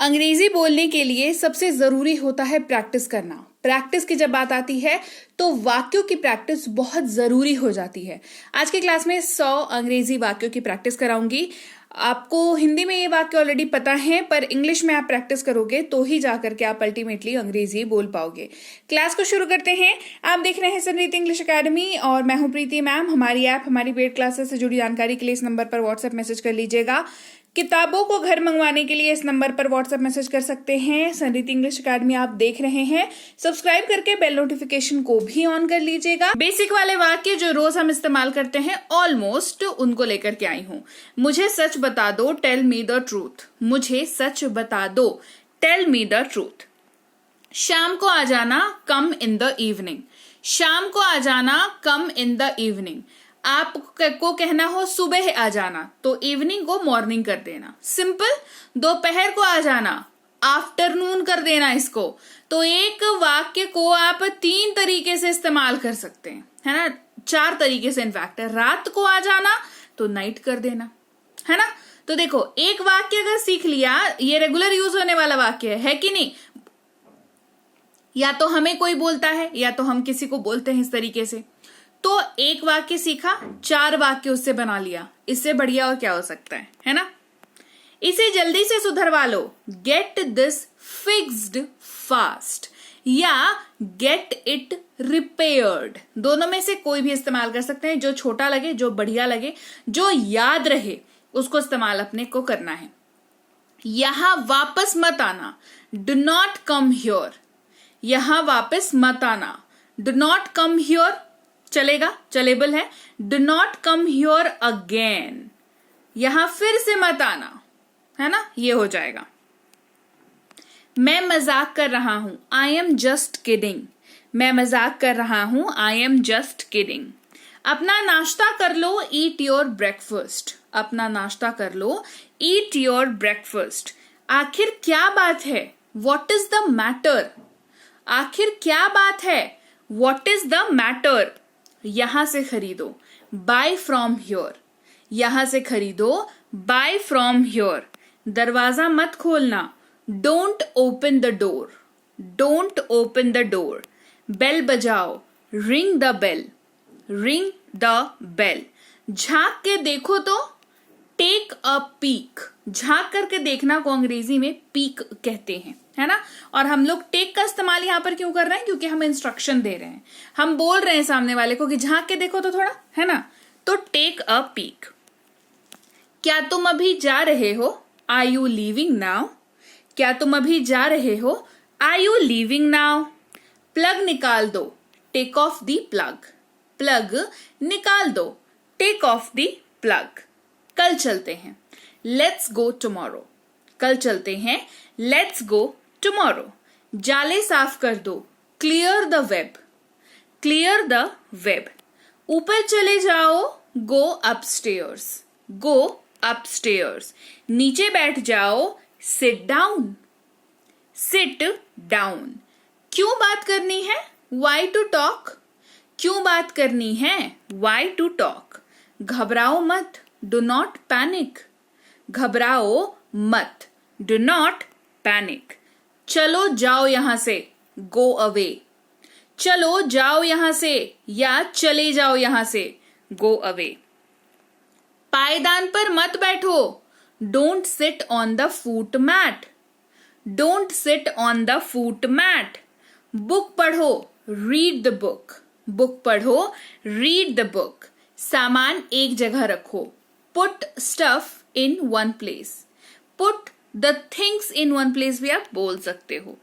अंग्रेजी बोलने के लिए सबसे जरूरी होता है प्रैक्टिस करना। प्रैक्टिस की जब बात आती है तो वाक्यों की प्रैक्टिस बहुत जरूरी हो जाती है। आज की क्लास में 100 अंग्रेजी वाक्यों की प्रैक्टिस कराऊंगी। आपको हिंदी में ये वाक्य ऑलरेडी पता है, पर इंग्लिश में आप प्रैक्टिस करोगे तो ही जाकर के आप अल्टीमेटली अंग्रेजी बोल पाओगे। क्लास को शुरू करते हैं। आप देख रहे हैं संरीति इंग्लिश एकेडमी और मैं हूं प्रीति मैम। हमारी ऐप, हमारी पेड क्लासेस से जुड़ी जानकारी के लिए इस नंबर पर व्हाट्सएप मैसेज कर लीजिएगा। किताबों को घर मंगवाने के लिए इस नंबर पर व्हाट्सएप मैसेज कर सकते हैं। संरीति इंग्लिश एकेडमी आप देख रहे हैं, सब्सक्राइब करके बेल नोटिफिकेशन को भी ऑन कर लीजिएगा। बेसिक वाले वाक्य जो रोज हम इस्तेमाल करते हैं ऑलमोस्ट उनको लेकर के आई हूं। मुझे सच बता दो, टेल मी द ट्रूथ। मुझे सच बता दो, टेल मी द ट्रूथ। शाम को आ जाना, कम इन द इवनिंग। शाम को आ जाना, कम इन द इवनिंग। आपको कहना हो सुबह आ जाना तो इवनिंग को मॉर्निंग कर देना, सिंपल। दोपहर को आ जाना, आफ्टरनून कर देना इसको। तो एक वाक्य को आप 3 तरीके से इस्तेमाल कर सकते हैं, है ना, 4 तरीके से इनफैक्ट। रात को आ जाना तो नाइट कर देना, है ना। तो देखो, एक वाक्य अगर सीख लिया, ये रेगुलर यूज होने वाला वाक्य है कि नहीं। या तो हमें कोई बोलता है या तो हम किसी को बोलते हैं इस तरीके से। तो एक वाक्य सीखा, 4 वाक्य उससे बना लिया। इससे बढ़िया और क्या हो सकता है ना। इसे जल्दी से सुधरवा लो, गेट दिस फिक्स्ड फास्ट या गेट इट रिपेयर्ड। दोनों में से कोई भी इस्तेमाल कर सकते हैं, जो छोटा लगे, जो बढ़िया लगे, जो याद रहे, उसको इस्तेमाल अपने को करना है। यहां वापस मत आना, डू नॉट कम हियर। यहां वापस मत आना, डू नॉट कम हियर चलेगा, चलेबल है। Do not come here again, यहां फिर से मत आना, है ना, ये हो जाएगा। मैं मजाक कर रहा हूं, आई एम जस्ट किडिंग। मैं मजाक कर रहा हूं, आई एम जस्ट किडिंग। अपना नाश्ता कर लो, ईट योर ब्रेकफास्ट। अपना नाश्ता कर लो, ईट योर ब्रेकफास्ट। आखिर क्या बात है, वॉट इज द मैटर। आखिर क्या बात है, वॉट इज द मैटर। यहां से खरीदो, बाय फ्रॉम हियर। यहां से खरीदो, बाय फ्रॉम हियर। दरवाजा मत खोलना, don't open the door. Don't open the door. Bell बजाओ, ring the bell. Ring the bell. झांक के देखो तो, टेक अ पीक। झांक करके देखना को अंग्रेजी में पीक कहते हैं, है ना। और हम लोग टेक का इस्तेमाल यहां पर क्यों कर रहे हैं, क्योंकि हम इंस्ट्रक्शन दे रहे हैं। हम बोल रहे हैं सामने वाले को कि झांक के देखो तो थोड़ा, है ना। तो टेक अ पीक। क्या तुम अभी जा रहे हो, आर यू लीविंग नाउ। क्या तुम अभी जा रहे हो, are you leaving now. Plug निकाल दो, take off the plug. Plug निकाल दो, टेक ऑफ द प्लग। कल चलते हैं, लेट्स गो टुमारो। कल चलते हैं, लेट्स गो टुमारो। जाले साफ कर दो, clear the web. Clear the web. ऊपर चले जाओ, गो अपस्टेयर्स। गो अपस्टेयर्स। नीचे बैठ जाओ, सिट डाउन। Sit down. क्यों बात करनी है, वाई टू टॉक। क्यों बात करनी है, वाई टू टॉक। घबराओ मत, डू नॉट पैनिक। घबराओ मत, डू नॉट पैनिक। चलो जाओ यहां से, गो अवे। चलो जाओ यहां से या चले जाओ यहां से, गो अवे। पायदान पर मत बैठो, don't sit on the foot mat. Don't sit on the foot mat. Book पढ़ो, रीड द बुक। बुक पढ़ो, रीड द बुक। सामान एक जगह रखो, put stuff in one place. Put the things in one place भी आप बोल सकते हो।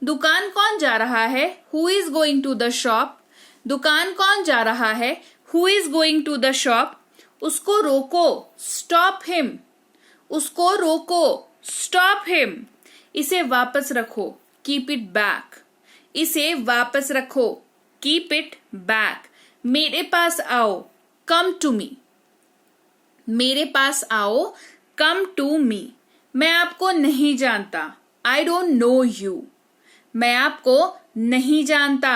दुकान कौन जा रहा है, who is going to the shop. दुकान कौन जा रहा है, who is going to the shop. उसको रोको, स्टॉप हिम। उसको रोको, स्टॉप हिम। इसे वापस रखो, कीप इट बैक। इसे वापस रखो, कीप इट बैक। मेरे पास आओ, कम टू मी। मेरे पास आओ, कम टू मी। मैं आपको नहीं जानता, आई डोंट नो यू। मैं आपको नहीं जानता,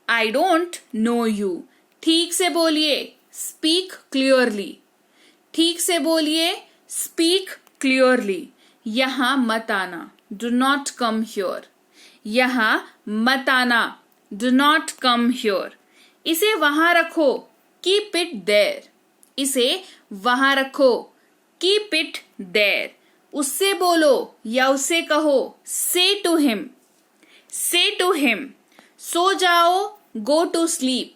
आई डोंट नो यू। ठीक से बोलिए, स्पीक क्लियरली। ठीक से बोलिए, स्पीक क्लियरली। यहां मत आना, डू नॉट कम हियर। यहां मत आना, डू नॉट कम हियर। इसे वहां रखो, कीप इट देयर। इसे वहां रखो, कीप इट देयर। उससे बोलो या उससे कहो, say to him, say to him. सो जाओ, go to sleep,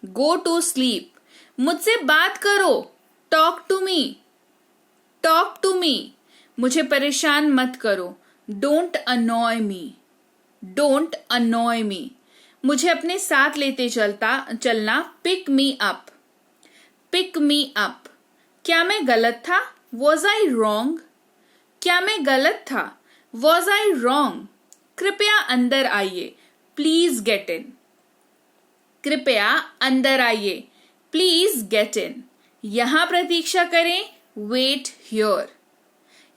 go to sleep. मुझसे बात करो, talk to me, talk to me. मुझे परेशान मत करो, डोंट अनॉय मी, डोंट अनॉय मी। मुझे अपने साथ लेते चलना, pick me up, pick me up. क्या मैं गलत था? Was I wrong? क्या मैं गलत था? Was I wrong? कृपया अंदर आइए, प्लीज गेट इन। कृपया अंदर आइए, प्लीज गेट इन। यहां प्रतीक्षा करें, वेट हियर।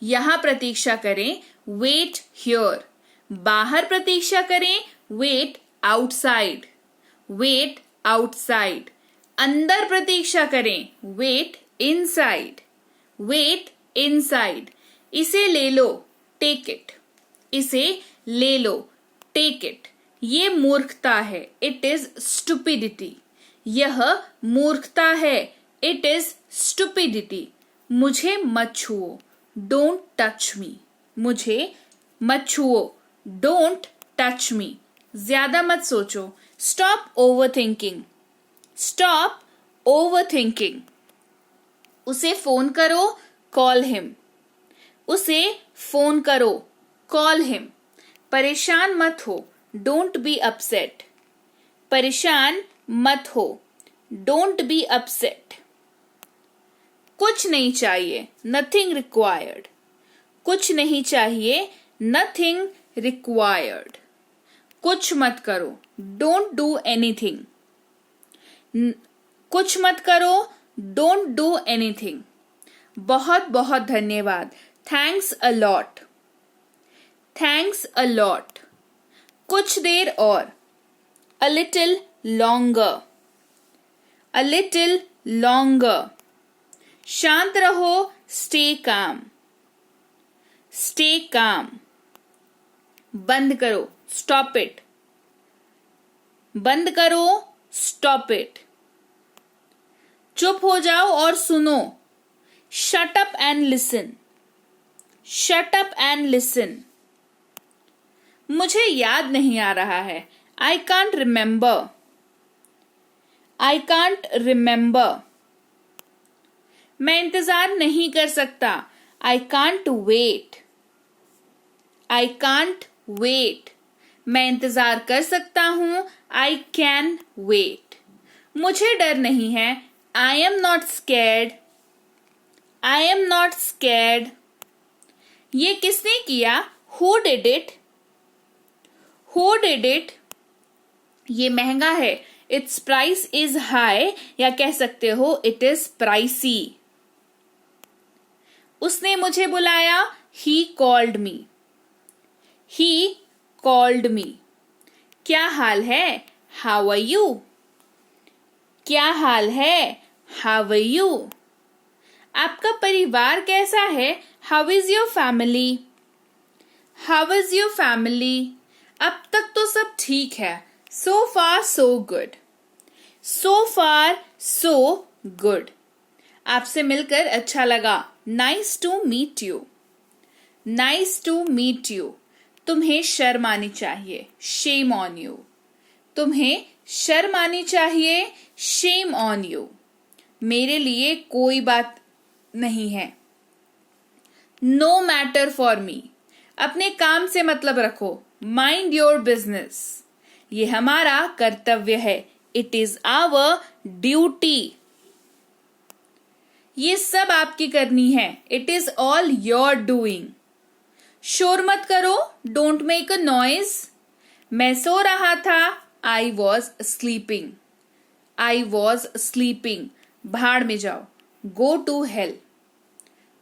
यहां प्रतीक्षा करें, वेट हियर। बाहर प्रतीक्षा करें, वेट आउटसाइड, वेट आउटसाइड। अंदर प्रतीक्षा करें, वेट इनसाइड, वेट इनसाइड। इसे ले लो, टेक इट। इसे ले लो, टेक इट। ये मूर्खता है, इट इज स्टुपिडिटी। यह मूर्खता है, इट इज स्टुपिडिटी। मुझे मत छुओ, डोंट टच मी। मुझे मत छुओ, डोंट टच मी। ज्यादा मत सोचो, stop over thinking, stop over thinking. उसे फोन करो, कॉल हिम। उसे फोन करो, कॉल हिम। परेशान मत हो, डोंट बी अपसेट। परेशान मत हो, डोंट बी अपसेट। कुछ नहीं चाहिए, नथिंग रिक्वायर्ड। कुछ नहीं चाहिए, नथिंग रिक्वायर्ड। कुछ मत करो, डोंट डू एनीथिंग। कुछ मत करो, डोंट डू एनीथिंग। बहुत बहुत धन्यवाद, thanks a lot, thanks a lot. कुछ देर और, a little longer, a little longer. शांत रहो, स्टे काम, स्टे काम। बंद करो, स्टॉप इट, बंद करो, स्टॉप इट। चुप हो जाओ और सुनो, shut up and listen, shut up and listen. मुझे याद नहीं आ रहा है, I can't remember, I can't remember. मैं इंतजार नहीं कर सकता, I can't wait, I can't wait. मैं इंतजार कर सकता हूं, आई कैन वेट। मुझे डर नहीं है, I am not scared, I am not scared. ये किसने किया? Who did it, who did it. ये महंगा है, इट्स प्राइस इज हाई, या कह सकते हो इट इज प्राइसी। उसने मुझे बुलाया, he called me, he called me. क्या हाल है? How are you. क्या हाल है? How are you. आपका परिवार कैसा है? How is your family, how is your family. अब तक तो सब ठीक है, सो फार सो गुड, सो फार सो गुड। आपसे मिलकर अच्छा लगा, nice to meet you, nice to meet you. तुम्हें शर्म आनी चाहिए, शेम ऑन यू। तुम्हें शर्म आनी चाहिए, शेम ऑन यू। मेरे लिए कोई बात नहीं है, नो मैटर फॉर मी। अपने काम से मतलब रखो, माइंड योर बिजनेस। ये हमारा कर्तव्य है, इट इज आवर ड्यूटी। ये सब आपकी करनी है, it is all your doing. शोर मत करो, डोंट मेक अ नॉइज। मैं सो रहा था, I was sleeping, I was sleeping. भाड़ में जाओ, go to hell,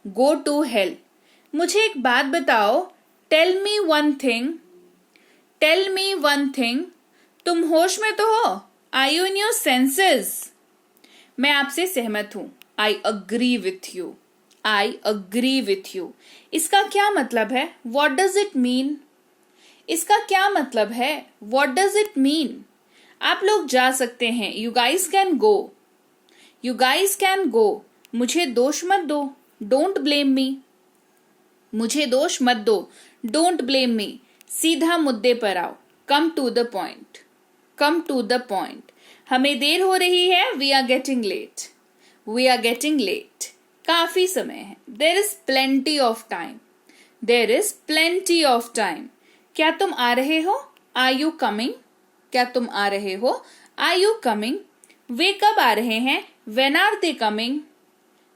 go to hell. मुझे एक बात बताओ, tell me one thing, tell me one thing. तुम होश में तो हो? Are you in your senses? मैं आपसे सहमत हूं, I agree with you, I agree with you. इसका क्या मतलब है? What does it mean? इसका क्या मतलब है? What does it mean? आप लोग जा सकते हैं। You guys can go. You guys can go. मुझे दोष मत दो। Don't blame me. मुझे दोष मत दो। Don't blame me. सीधा मुद्दे पर आओ। Come to the point. Come to the point. हमें देर हो रही है। We are getting late. We are getting late. काफी समय है। There is plenty of time. There is plenty of time. क्या तुम आ रहे हो? Are you coming? क्या तुम आ रहे हो? Are you coming? वे कब आ रहे हैं? When are they coming?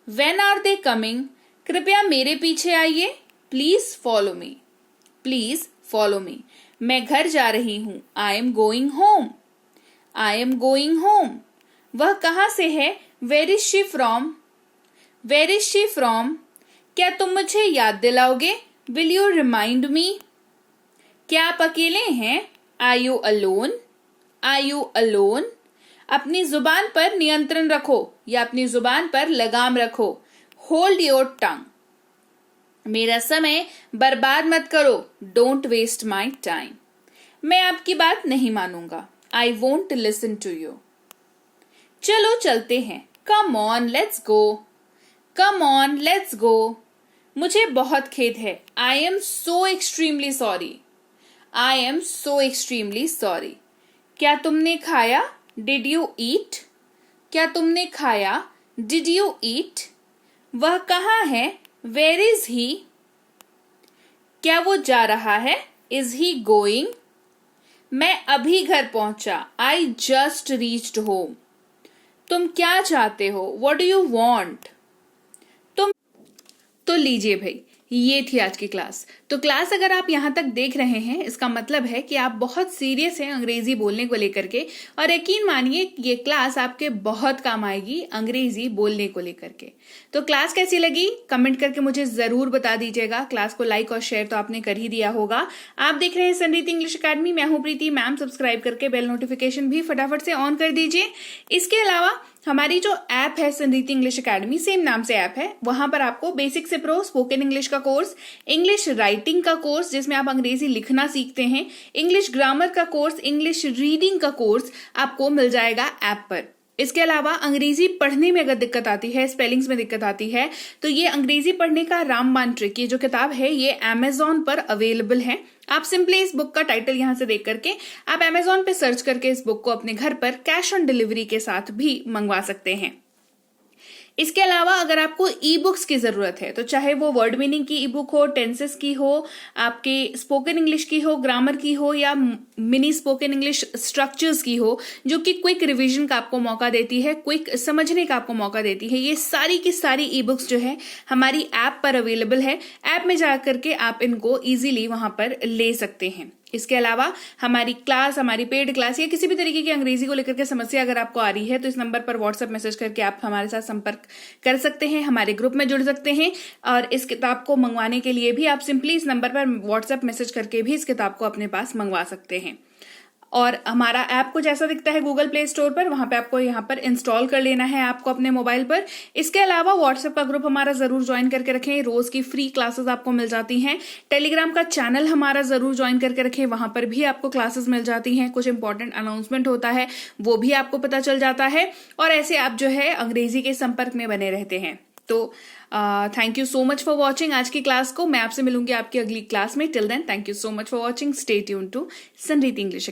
When are they coming? कृपया मेरे पीछे आइए। Please follow me. Please follow me. मैं घर जा रही हूं। I am going home. I am going home. वह कहां से है? Where is she from? Where is she from? क्या तुम मुझे याद दिलाओगे? Will you remind me? क्या आप अकेले हैं? Are you alone? Are you alone? अपनी जुबान पर नियंत्रण रखो या अपनी जुबान पर लगाम रखो। Hold your tongue. मेरा समय बर्बाद मत करो। Don't waste my time. मैं आपकी बात नहीं मानूंगा। I won't listen to you. चलो चलते हैं। Come on let's go. Come on let's go. मुझे बहुत खेद है। I am so extremely sorry. I am so extremely sorry. क्या तुमने खाया? Did you eat? क्या तुमने खाया? Did you eat? वह कहाँ है? Where is he? क्या वो जा रहा है? Is he going? मैं अभी घर पहुंचा। I just reached home. तुम क्या चाहते हो? What do you want? तो लीजिए भाई, ये थी आज की क्लास। तो क्लास अगर आप यहाँ तक देख रहे हैं, इसका मतलब है कि आप बहुत सीरियस हैं अंग्रेजी बोलने को लेकर के, और यकीन मानिए ये क्लास आपके बहुत काम आएगी अंग्रेजी बोलने को लेकर के। तो क्लास कैसी लगी कमेंट करके मुझे जरूर बता दीजिएगा। क्लास को लाइक और शेयर तो आपने कर ही दिया होगा। आप देख रहे हैं संरीति इंग्लिश अकेडमी। मैं हूं प्रीति मैम। सब्सक्राइब करके बेल नोटिफिकेशन भी फटाफट से ऑन कर दीजिए। इसके अलावा हमारी जो ऐप है संरीति इंग्लिश अकेडमी, सेम नाम से ऐप है, वहां पर आपको बेसिक से प्रो स्पोकन इंग्लिश का कोर्स, इंग्लिश राइटिंग का कोर्स जिसमें आप अंग्रेजी लिखना सीखते हैं, इंग्लिश ग्रामर का कोर्स, इंग्लिश रीडिंग का कोर्स आपको मिल जाएगा ऐप पर। इसके अलावा अंग्रेजी पढ़ने में अगर दिक्कत आती है, स्पेलिंग्स में दिक्कत आती है, तो ये अंग्रेजी पढ़ने का रामबाण ट्रिक, ये जो किताब है ये अमेजॉन पर अवेलेबल है। आप सिंपली इस बुक का टाइटल यहां से देख करके आप अमेजॉन पे सर्च करके इस बुक को अपने घर पर कैश ऑन डिलीवरी के साथ भी मंगवा सकते हैं। इसके अलावा अगर आपको ई बुक्स की जरूरत है, तो चाहे वो वर्ड मीनिंग की ई बुक हो, टेंसेस की हो, आपके स्पोकन इंग्लिश की हो, ग्रामर की हो, या मिनी स्पोकन इंग्लिश स्ट्रक्चर्स की हो, जो कि क्विक रिवीजन का आपको मौका देती है, क्विक समझने का आपको मौका देती है, ये सारी की सारी ई बुक्स जो है हमारी ऐप पर अवेलेबल है। ऐप में जाकर के आप इनको इजीली वहां पर ले सकते हैं। इसके अलावा हमारी क्लास, हमारी पेड क्लास या किसी भी तरीके की अंग्रेजी को लेकर के समस्या अगर आपको आ रही है, तो इस नंबर पर व्हाट्सएप मैसेज करके आप हमारे साथ संपर्क कर सकते हैं, हमारे ग्रुप में जुड़ सकते हैं। और इस किताब को मंगवाने के लिए भी आप सिंपली इस नंबर पर व्हाट्सएप मैसेज करके भी इस किताब को अपने पास मंगवा सकते हैं। और हमारा ऐप कुछ ऐसा दिखता है गूगल प्ले स्टोर पर, वहां पे आपको यहाँ पर इंस्टॉल कर लेना है ऐप को अपने मोबाइल पर। इसके अलावा व्हाट्सएप का ग्रुप हमारा जरूर ज्वाइन करके रखें, रोज की फ्री क्लासेस आपको मिल जाती हैं। टेलीग्राम का चैनल हमारा जरूर ज्वाइन करके रखें, वहां पर भी आपको क्लासेस मिल जाती हैं, कुछ इंपॉर्टेंट अनाउंसमेंट होता है वो भी आपको पता चल जाता है, और ऐसे आप जो है अंग्रेजी के संपर्क में बने रहते हैं। तो thank you so much for watching आज की क्लास को। मैं आपसे मिलूंगी आपकी अगली क्लास में। Till then thank you so much for watching. Stay tune to Sanriti English.